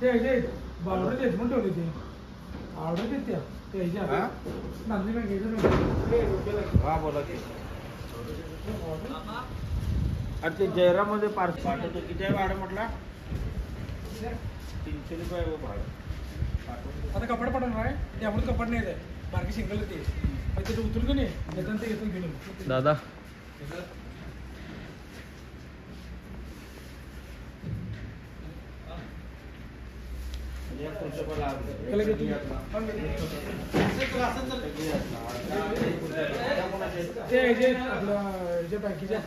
बावडे देत म्हणून ठेवली ती आवडत त्या त्याच्या नांदी नाही घ्यायचं. हा बोला की. आणि ते जयरामध्ये पाठवतो. किती आहे भाडं म्हटलं? 300 रुपये आहे भाडं. आता कपडे पाठवणार आहे त्यामुळे कपडे नाही आहे बारकी सिंगल ते ते उतरून की नाही येतात ते येतात घेऊन दादा आपल्या बँकेच्या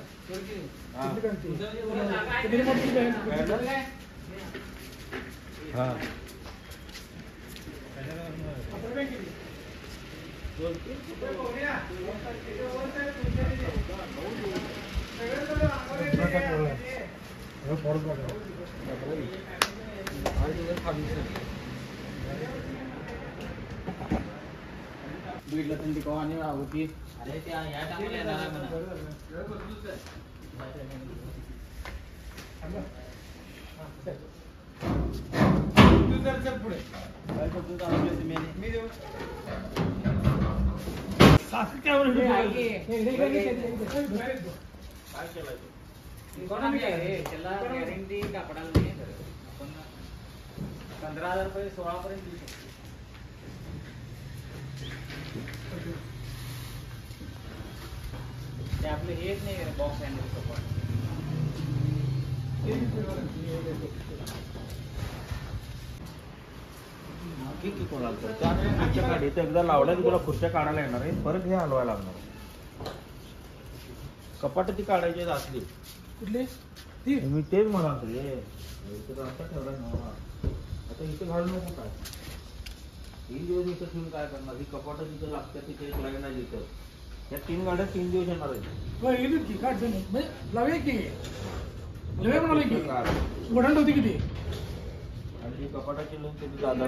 बीडला थंडी कवा आणि होती. अरे त्या या टाकल्या ना पुढे त्याला गॅरंटी कापडाला नाही. आपण 15,000 रुपये 16 पर्यंत देऊ शकतो. ते आपलं हेच नाही बॉक्स हँडल सपोर्ट. किती कोणाला तर खुर्च्या काढी तर एकदा लावल्या की तुला खुर्च्या काढायला येणार आहे. परत हे हलवायला लागणार. कपाट ती काढायची असली कुठली मी तेच म्हणाल रे. आता ठेवला ना आता इथं घालू नको. काय 3 दिवस इथं ठेवून काय करणार? ही कपाट तिथं लागतात तिथे एक लाईन आहे इथं. या 3 गाड्या 3 दिवस येणार आहेत. की काढ लावे की लवे म्हणाले की वडण होती किती आणि ही कपाटाची लाईन तिथे दादा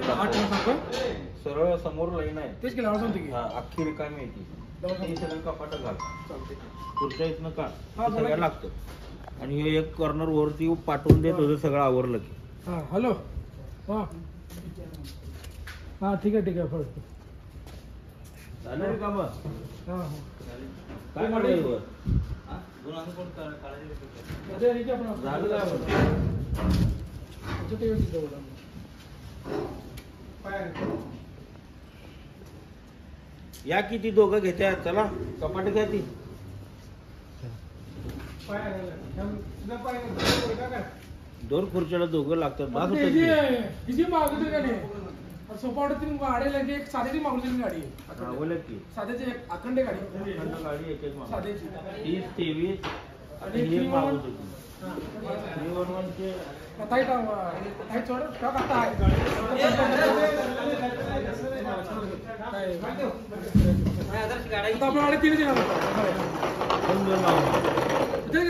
सरळ समोर लाईन आहे. तेच केलं आवडत होती की अख्खी रिकामी येते. ते सगळं कपाट घाल. खुर्च्या इथनं काढ सगळ्या लागतं. आणि हे एक कॉर्नर वरती पाठवून दे. तुझं सगळं आवरलं की. हां हॅलो हां हां ठीक आहे फक्त झालं रे काम. हां काय काढायचं झालं या किती दोघं घेत्या. चला कपाट घ्या ती. दोन खुर्च्याला दोघं लागतात. सोपा गाडी लागली. एक साध्याची मागवली गाडी साध्याची एक अखंड गाडी गाडी एक साध्याची 30 23 आणि हे मागवत होती. 311 चे सोड स्टॉक आता आहे. आपल्या गाडी 3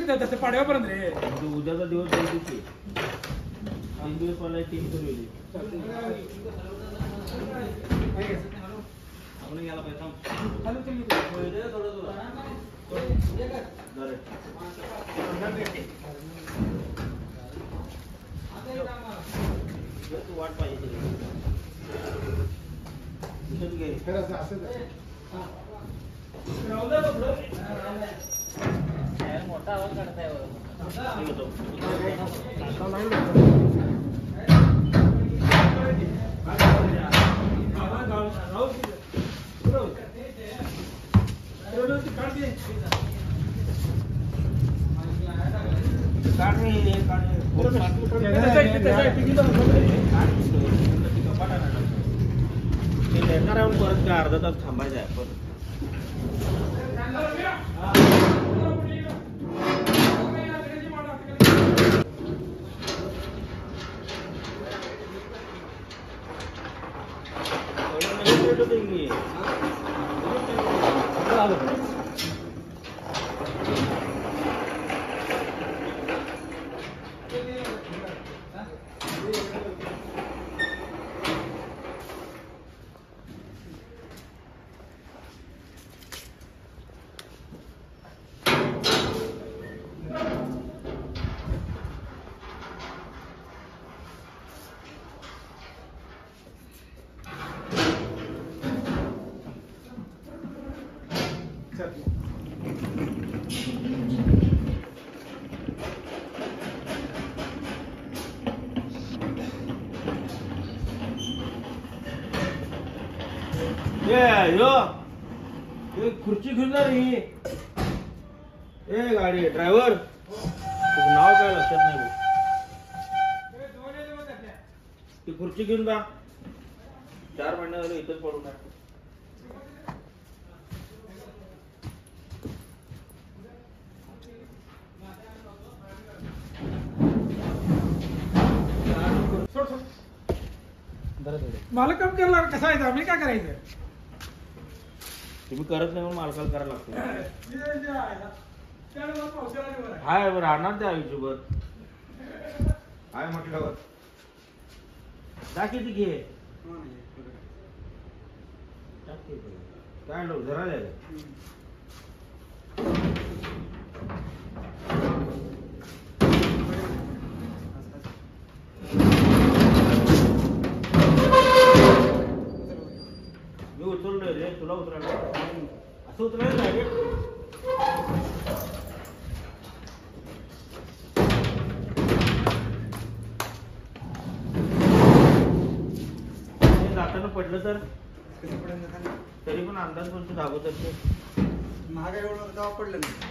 दिवस पाड्यापर्यंत रे. उद्याचा दिवस 3 दिवस मला 3 करू. आपण याला पाहिजे वाट पाहिजे. मोठा आवाज काढताय. परत काय अर्धा तास थांबायचं आहे. परत खुर्ची घेऊन जा रे. ए गाडी ड्रायव्हर तुझं नाव काय लक्षात नाही भाऊ. ती खुर्ची घेऊन जा. 4 महिने झाले इथंच पडून आहे. सोड सोड. मला काम करायला कसं आहे आम्ही काय करायचं. तुम्ही करत नाही म्हणून मालकाला करायला लागतो. पावसाळ्यावर हाय राहणार त्या आयुष्यभर हाय म्हटल्यावर जा किती घे. काय लोक जरा द्या. मी उतरलोय रे तुला उतरायला असं उतरायला डायरेक्ट. जाताना पडलं तर तरी पण अंदाज कोणतं धावत असते. महाग एवढं तेव्हा पडलं नाही.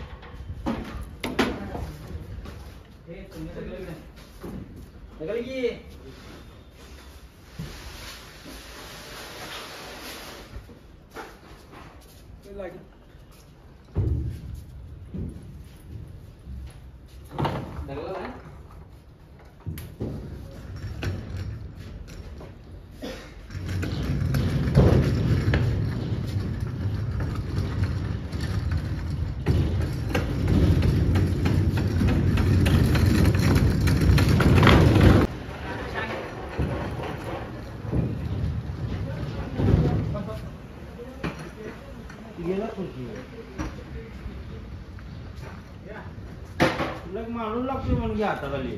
गेला खुर्ची तुला एक माणूस लागतो म्हणून घ्या हाताखाली.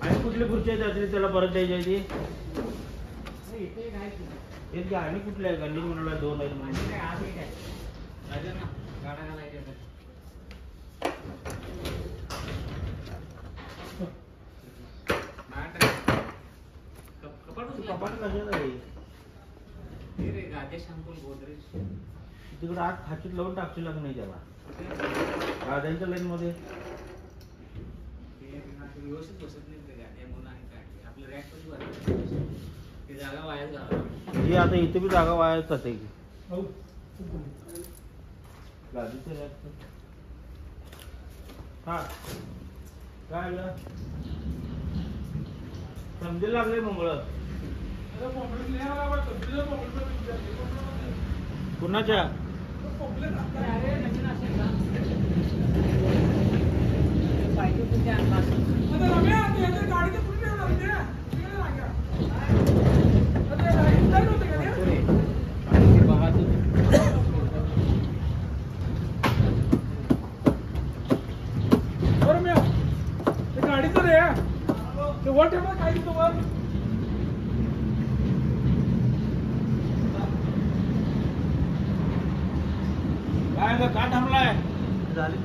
आणि कुठली खुर्ची आहे त्यातली त्याला परत द्यायची आहे ती. एक आणि कुठल्या आहे गल्ली म्हणाला 2 आहेत म्हणजे कपाट कशाला आहे तिकडे आत खाचीत लावून टाकशील का नाही त्याला गाड्यांच्या लाईन मध्ये व्यवस्थित बसत नाही ते गाड्या म्हणून आणि काय आपलं रॅक पण ती जागा वाया झाला. ही आता इथे बी जागा वाया जाते की हो. गाडीचं रॅक हा काय समजेल लागले मंगळ कुणाच्या गाडीचं रे वर ठेवा काय वर काय का थांबलाय झाली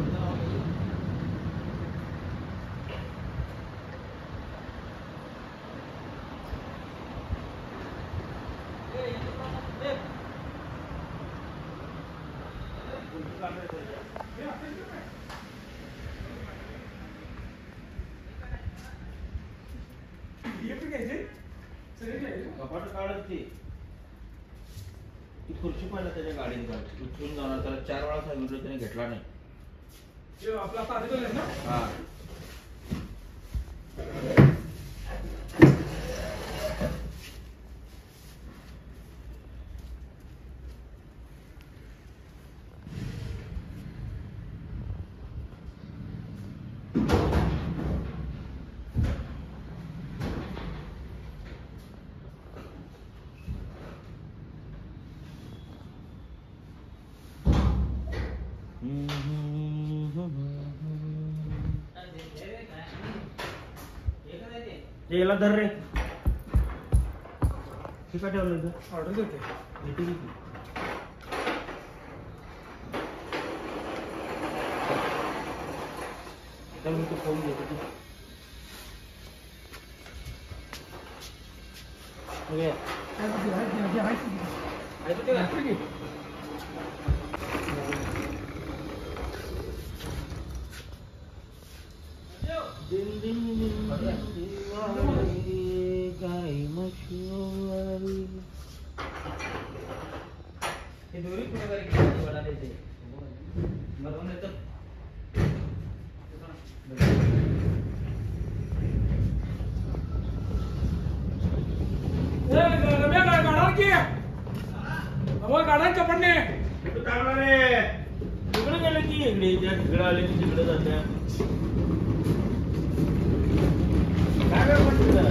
कपाट काढत ती खुर्ची पहिला त्याच्या गाडीत घाल उचलून जाणार त्याला 4 वेळा सांगितलं त्याने घेतला नाही. आपला साधे ना हा याला धर रे हे काय ठेवलं इथं? ऑर्डर देते इथे किती? तर मी तो फोन घेतो तू. ओके. काय म्हणते? आहे ऐकू ते का? दिन दिन दिन दिवाळी गाई मशिवारी. हे दोरी कुठे तरी वडा देते बरोबर नाही तर रम्या काय गाडा की अहो गाडा कपडणे कुठं टाकणार रे? तिकडे गेले की इकडे तिकडे आले की तिकडे जाते. काय काय म्हणते?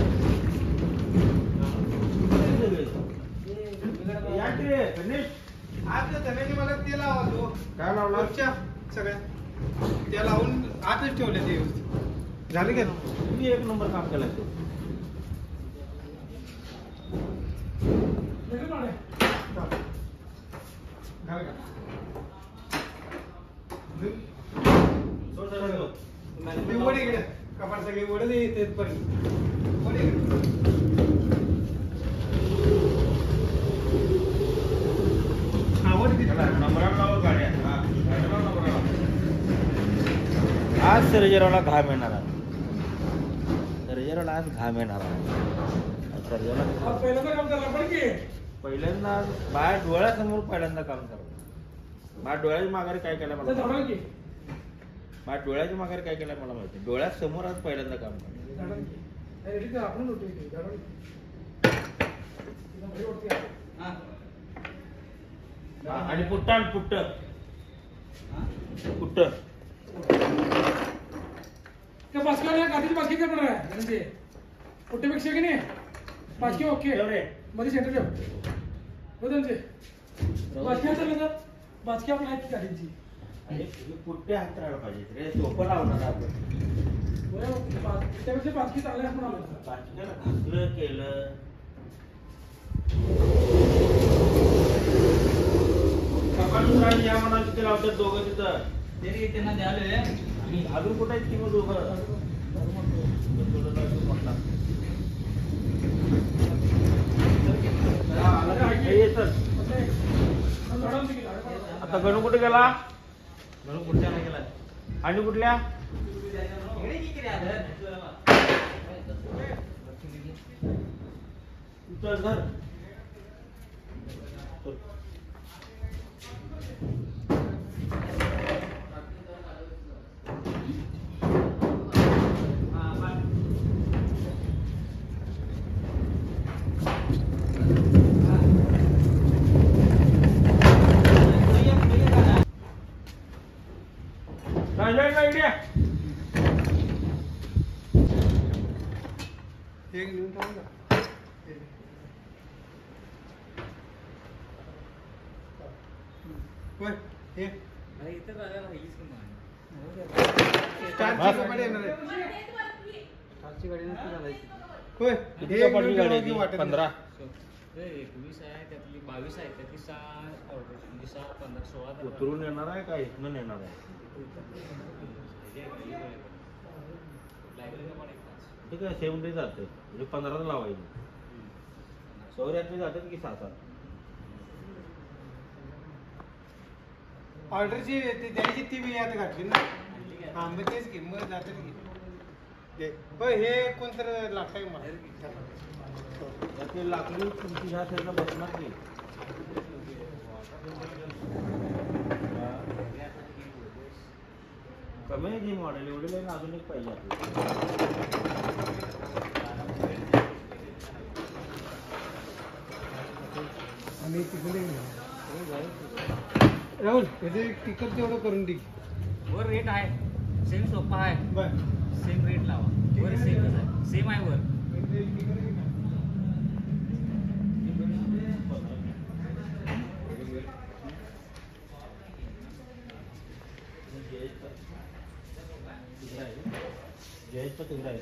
या की रे गणेश. आज धन्याने मला ते लावा तो काय लावला? वरच्या सगळ्या त्या लावून आतच ठेवले ते व्यवस्थित झाले का तुम्ही एक नंबर काम केलं ते. झालं का सोड सर तो. ते वर इकडे कपाट सगळे वर येते पर्यंत वर इकडे आवड किती चला, नंबराला लावा गाड्या. हा, गाड्या लावा नंबराला. आज सर्जराला घाम येणार आहे. सर्जराला आज घाम येणार आहे. सर्जराला पहिल्यांदा काम करायला पण की पहिल्यांदा माझ्या डोळ्यासमोर पहिल्यांदा काम करावं. माझ्या डोळ्याची माघारी काय केलं मला झाडा माहिती. की माझ्या डोळ्याची माघारी काय केलं मला माहिती. डोळ्यासमोर आज पहिल्यांदा काम करावं. झाडा की रेडी कर आपण उठू की झाडा एकदम भारी वाटते हां हा, आणि पुट्टाण पुट्ट पुट्ट क्या बास्केट है गाड़ी बास्केट क्या पड़ रहा है जल्दी पुट्टे पेक्षा की नाही बास्केट ओके एवढे. मध्ये सेंटर ठेव बदल जे बास्केट चाललं तर बास्केट आपल्या आहेत की गाडीची आणि हे पुट्टे हाताळायला पाहिजे रे. सोपं लावणार आपण. त्यापेक्षा बास्केट चांगले आपण आलो बाकीच्याला घातलं केलं. कपाट या म्हणा तिथे लावतात दोघं तिथं. तरी त्यांना द्याले आणि अजून कुठे आहेत की मग दोघं? हे येतात. आता गणू कुठे गेला? गणू पुढच्या गेला. आणि कुठल्या? इकडे की रे आदर चल धर. एक लिहून ठेवू का होय हे अरे इथं बघायला हीच स्टारची कपडे येणार आहे स्टारची गाडी नसती घालायची होय किती हे एक कपाटची लिहून गाडी ठेवायची आहे ती? वाटत नाही. 15. 21 आहे त्यातली 22 आहे त्यातली 6 ऑर्डर म्हणजे 6 15 16 उतरून येणार आहे का इथनं येणार आहे? लायब्ररीला पण एक तास ठीक आहे सेम डे जाते म्हणजे 15 लावायची. सौर्यातले जातात की 7-8. ऑर्डरची द्यायची ती बी यात घातली ना हा मग तेच की मग जातात की होय हे कोणतर लागतंय मला तर ते लाकडी तुमची ह्या साईडला बसणार की. कमी आहे जी मॉडेल एवढी लाईन अजून एक पाहिजे आणि तिकडे राहुल याचे तिकट तेवढं करून दे वर रेट आहे सेम सोपा आहे बर सेम रेट लावा वर सेमच आहे सेम आहे वर जयेशचा तिकडे आहे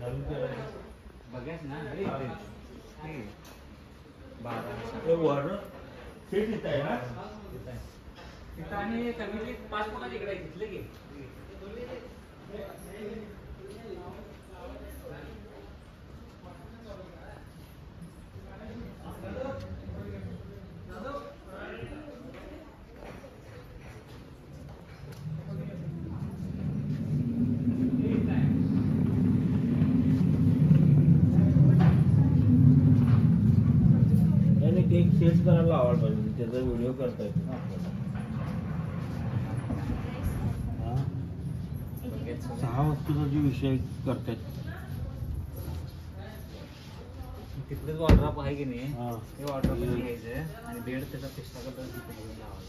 नवीन केलं बघायच ना ते वर सेट इथं आहे ना तिथं आणि कमीतली 5 फुटाची इकडे आहे, तिथले घे. नाही ते एक सेट करायला लावायला पाहिजे त्याचा व्हिडिओ करता येतो ना आपल्याला. हा? 6 वस्तूचा जो विषय करतायत तिथलं वॉर्डरोब आहे की नाही हा. ते वॉर्डरोब घ्यायचं आणि बेड त्याचा पिस्ता कलर तिथे घेऊन लावायचा.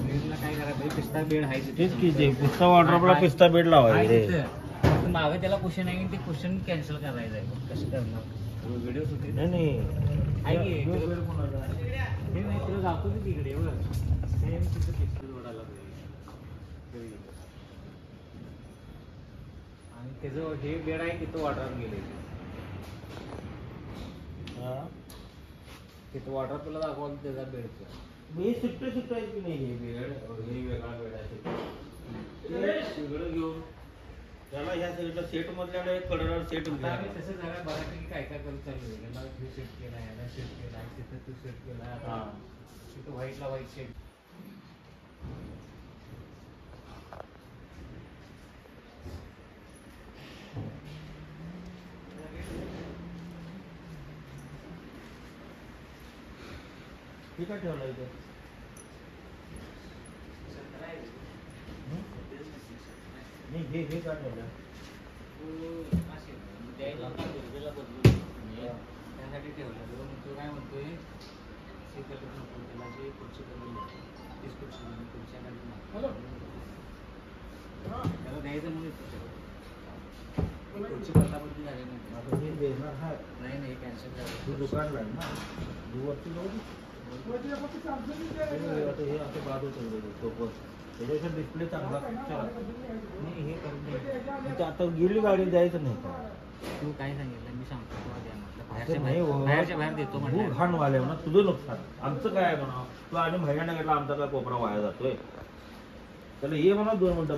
बेडला काय करायचं पाहिजे, पिस्ता बेड आहे तिथे. तेच की ते पिस्ता वॉर्डरोबला पिस्ता बेड लावायचे रे. फक्त मागं त्याला क्वेश्चन आहे की ते क्वेश्चन कॅन्सल करायचं आहे. कसं करणार व्हिडिओ होते नाही नाही आहे की ह्यो बेड कोणाचा? हे नाही तुला दाखवतो तिकडे बघ सेम तिथं पिस्ता जोडायला पाहिजे. आणि त्याचं हे बेड आहे तिथं वॉर्डरोब गेले. हा? तिथं वॉर्डरोब तुला दाखवलं त्याचा बेडचं. हे सुट्टे सुट्टे आहेत की नाही हे बेड हे वेगळा बेड आहे ते सगळं घेऊन त्याला ह्या सगळ्या सेट मधल्या एक कडणार सेट आता आम्ही तसं जरा बऱ्यापैकी काय काय करत चालू आहे. याला हे सेट केला याला सेट केला तिथं तू सेट केला हा. तिथं व्हाईटला व्हाईट सेट. हे काय ठेवलं इथं नाही हे काय ठेवलं त्यासाठी ठेवलं तो काय म्हणतोय हे कलर नको त्याला जे खुर्ची कलर तीच खुर्ची खुर्च्या हॅलो. त्याला द्यायचं म्हणून खुर्ची पडतापडती झाली नाही. आता हे देणार आहे नाही नाही कॅन्सल हे करायचं. दुकानला आहे ना दुवरती जाऊ दे. आता हे असं बाद होतं तो त्याच्यापेक्षा डिस्प्ले चांगला चला. नाही हे करून दे. इथं आता गेली गाडी द्यायचं नाही का तू काय सांगितलं मी सांगतो तुला द्या म्हटलं. असं नाही हो. बाहेरच्या बाहेर देतो तू म्हटलं. घाण वाले ना तुझं नुकसान आमचं काय आहे म्हणा तू आणि महिन्याने घेतला आमचा काय कोपरा वाया जातोय त्याला ये म्हणा 2 मिनिटं